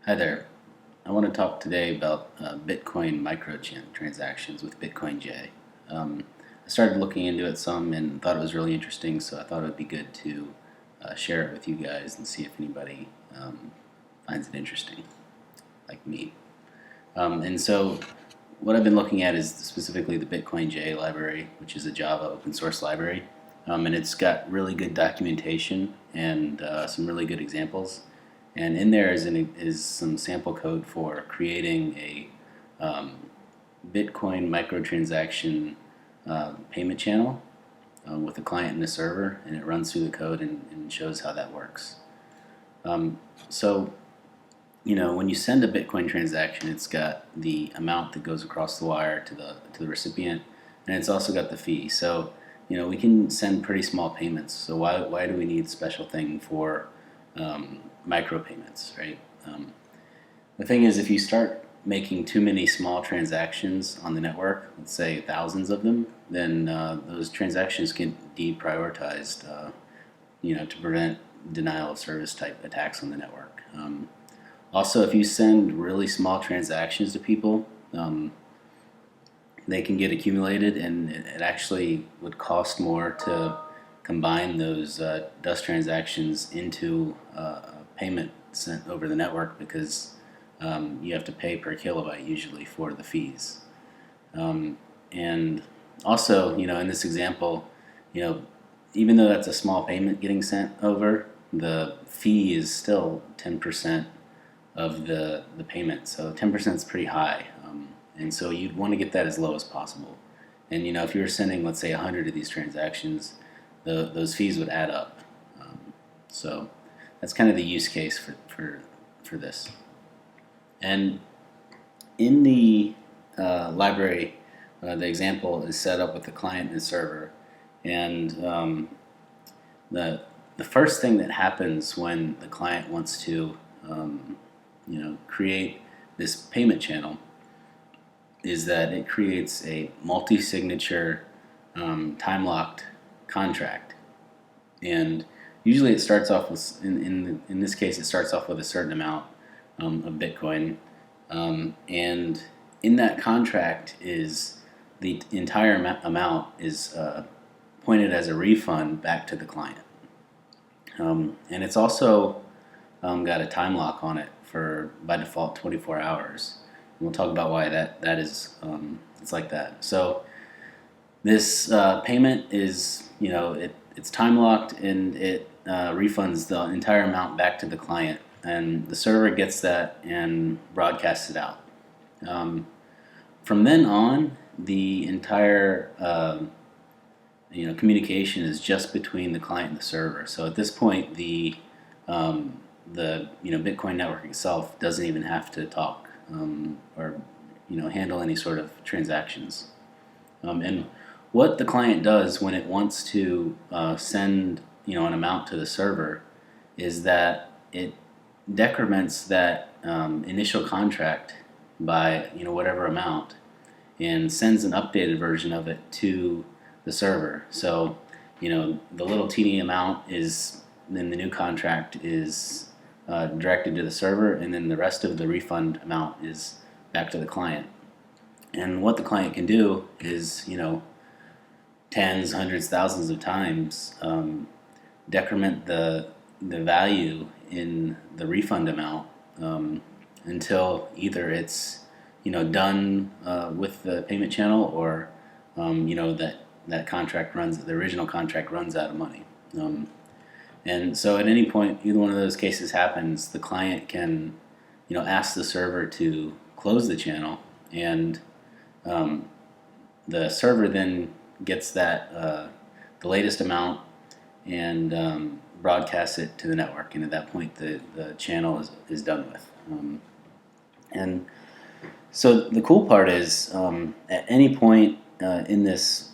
Hi there. I want to talk today about Bitcoin transactions with bitcoinj. I started looking into it some and thought it was really interesting, so I thought it would be good to share it with you guys and see if anybody finds it interesting, like me. And so, what I've been looking at is specifically the bitcoinj library, which is a Java open source library, and it's got really good documentation and some really good examples. And in there is some sample code for creating a Bitcoin microtransaction payment channel with a client and a server, and it runs through the code and shows how that works. So, when you send a Bitcoin transaction, it's got the amount that goes across the wire to the recipient, and it's also got the fee. So, we can send pretty small payments. So why do we need a special thing for micropayments, right? The thing is, if you start making too many small transactions on the network, let's say thousands of them, then those transactions get deprioritized, to prevent denial of service type attacks on the network. Also, if you send really small transactions to people, they can get accumulated, and it actually would cost more to combine those dust transactions into a payment sent over the network because you have to pay per kilobyte usually for the fees. And also, in this example, even though that's a small payment getting sent over, the fee is still 10% of the payment. So 10% is pretty high. And so you'd want to get that as low as possible. And if you were sending, let's say, 100 of these transactions, those fees would add up. So that's kind of the use case for this. And in the library, the example is set up with the client and server. And the first thing that happens when the client wants to create this payment channel is that it creates a multi-signature time-locked contract. And usually it starts off with, in this case, it starts off with a certain amount of Bitcoin. And in that contract is the entire amount is pointed as a refund back to the client. And it's also got a time lock on it for, by default, 24 hours. And we'll talk about why that is, it's like that. So this payment is, it's time locked, and it refunds the entire amount back to the client, and the server gets that and broadcasts it out. From then on, the entire communication is just between the client and the server. So at this point, the Bitcoin network itself doesn't even have to talk or handle any sort of transactions. And what the client does when it wants to send an amount to the server is that it decrements that initial contract by whatever amount and sends an updated version of it to the server. So the little teeny amount is then the new contract is directed to the server, and then the rest of the refund amount is back to the client. And what the client can do is tens, hundreds, thousands of times decrement the value in the refund amount until either it's done with the payment channel, or that contract the original contract runs out of money. And so at any point either one of those cases happens, the client can ask the server to close the channel, and the server then gets that the latest amount and broadcasts it to the network, and at that point the channel is done with. And so the cool part is at any point in this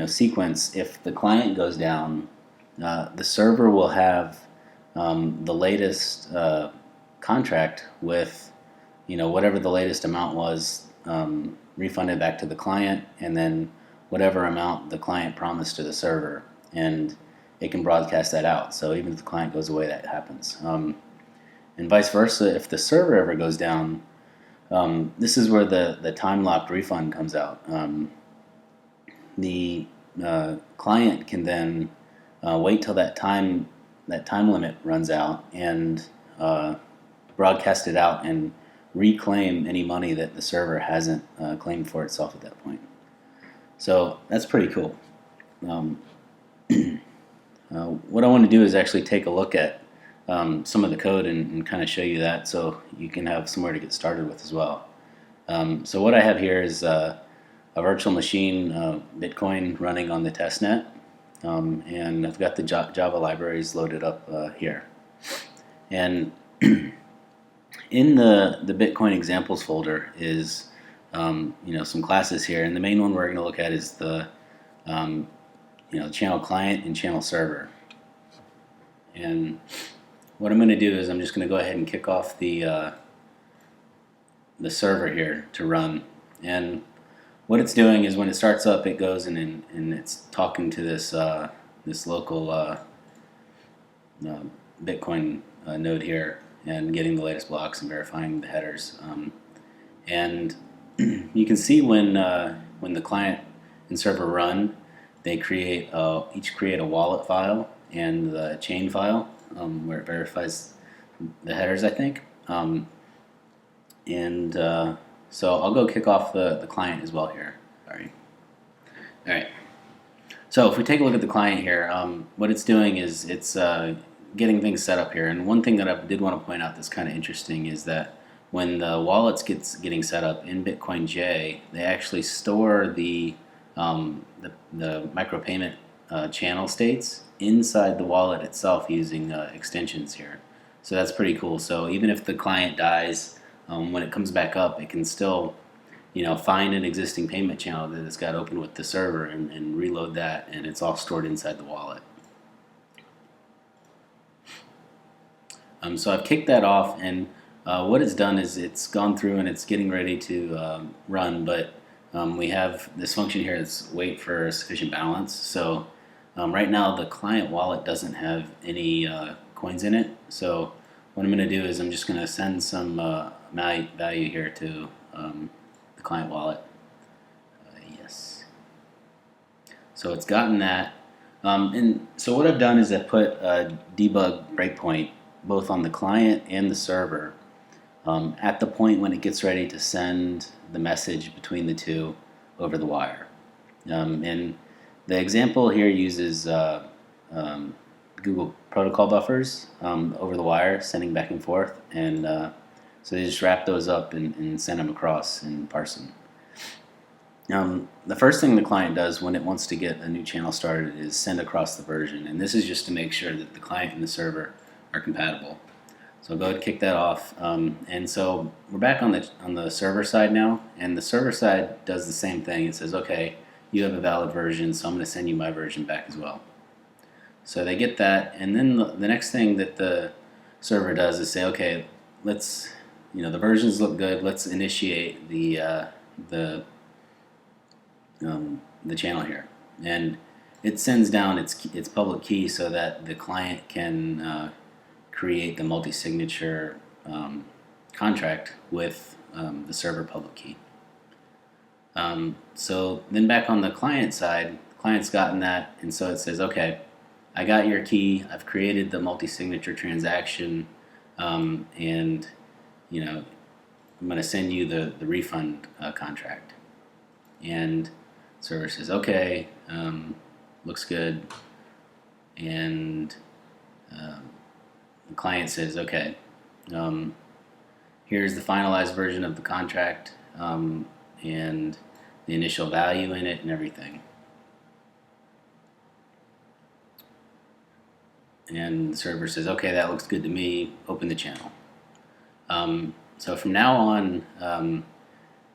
sequence, if the client goes down, the server will have the latest contract with whatever the latest amount was refunded back to the client, and then whatever amount the client promised to the server, and it can broadcast that out. So even if the client goes away, that happens. And vice versa, if the server ever goes down, this is where the time locked refund comes out. The client can then wait till that time limit runs out and broadcast it out and reclaim any money that the server hasn't claimed for itself at that point. So that's pretty cool. What I want to do is actually take a look at some of the code and kind of show you that, so you can have somewhere to get started with as well. So what I have here is a virtual machine, Bitcoin, running on the testnet, and I've got the Java libraries loaded up here. And in the Bitcoin examples folder is some classes here, and the main one we're going to look at is the channel client and channel server. And what I'm going to do is I'm just going to go ahead and kick off the server here to run. And what it's doing is when it starts up, it goes and it's talking to this this local Bitcoin node here and getting the latest blocks and verifying the headers. And you can see when the client and server run, they each create a wallet file and the chain file where it verifies the headers, I think. So I'll go kick off the client as well here. Sorry. All right. So if we take a look at the client here, what it's doing is it's getting things set up here. And one thing that I did want to point out that's kind of interesting is that when the wallets getting set up in bitcoinj, they actually store the micropayment channel states inside the wallet itself using extensions here. So that's pretty cool. So even if the client dies, when it comes back up, it can still find an existing payment channel that it's got open with the server and reload that, and it's all stored inside the wallet. So I've kicked that off, and what it's done is it's gone through and it's getting ready to run, but we have this function here that's wait for a sufficient balance. So right now the client wallet doesn't have any coins in it, so what I'm going to do is I'm just going to send some value here to the client wallet. Yes. So it's gotten that. And so what I've done is I've put a debug breakpoint both on the client and the server at the point when it gets ready to send the message between the two over the wire. And the example here uses Google protocol buffers over the wire, sending back and forth, and so they just wrap those up and send them across and parse them. The first thing the client does when it wants to get a new channel started is send across the version, and this is just to make sure that the client and the server are compatible. So I'll go ahead and kick that off, and so we're back on the server side now, and the server side does the same thing. It says, okay, you have a valid version, so I'm going to send you my version back as well. So they get that, and then the next thing that the server does is say, okay, let's, the versions look good. Let's initiate the channel here, and it sends down its public key so that the client can create the multi-signature contract with the server public key. So then back on the client side, the client's gotten that, and so it says, okay, I got your key, I've created the multi-signature transaction, and I'm going to send you the refund contract. And server says, okay, looks good, and the client says, okay, here's the finalized version of the contract, and the initial value in it and everything. And the server says, okay, that looks good to me, open the channel. So from now on,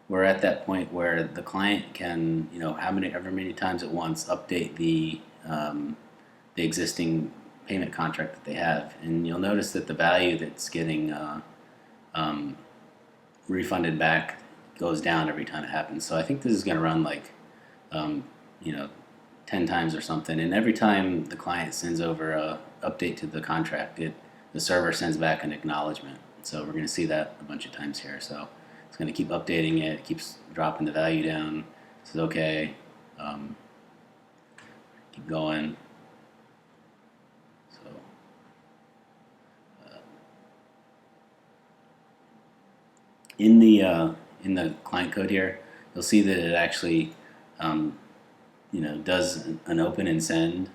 we're at that point where the client can, however many times it wants, update the existing payment contract that they have. And you'll notice that the value that's getting refunded back goes down every time it happens. So I think this is going to run like, 10 times or something. And every time the client sends over a update to the contract, it the server sends back an acknowledgement. So we're going to see that a bunch of times here. So it's going to keep updating it, keeps dropping the value down. It says okay, keep going. So in the client code here, you'll see that it actually does an open and send,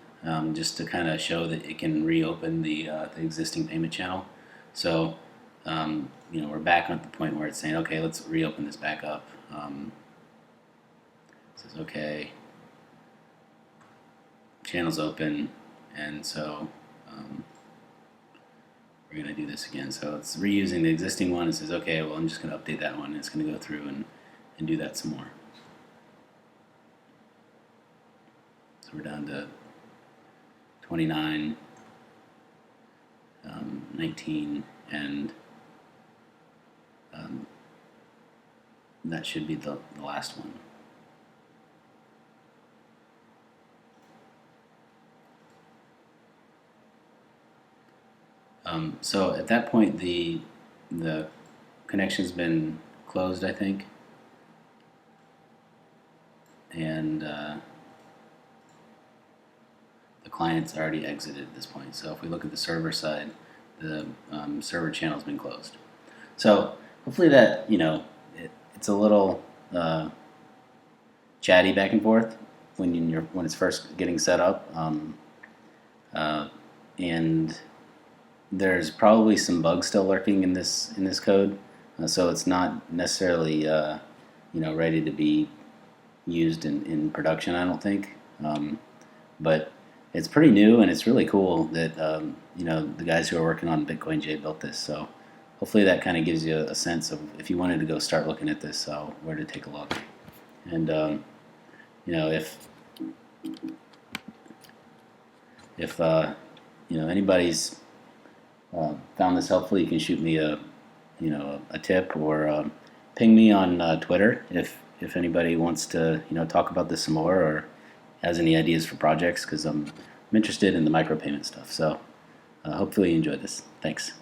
just to kind of show that it can reopen the existing payment channel. So we're back at the point where it's saying, okay, let's reopen this back up. It says okay, channel's open, and so we're going to do this again. So it's reusing the existing one. It says, okay, well, I'm just going to update that one. It's going to go through and do that some more. So we're down to 29, 19, and that should be the last one. So at that point, the connection's been closed, I think, and the client's already exited at this point. So if we look at the server side, the server channel's been closed. So hopefully that it's a little chatty back and forth when it's first getting set up, and there's probably some bugs still lurking in this code, so it's not necessarily ready to be used in production, I don't think. But it's pretty new, and it's really cool that the guys who are working on bitcoinj built this. So hopefully that kind of gives you a sense of, if you wanted to go start looking at this, where to take a look. And if anybody's found this helpful, you can shoot me a tip, or ping me on Twitter if anybody wants to talk about this some more, or has any ideas for projects, because I'm interested in the micropayment stuff. So hopefully you enjoyed this. Thanks.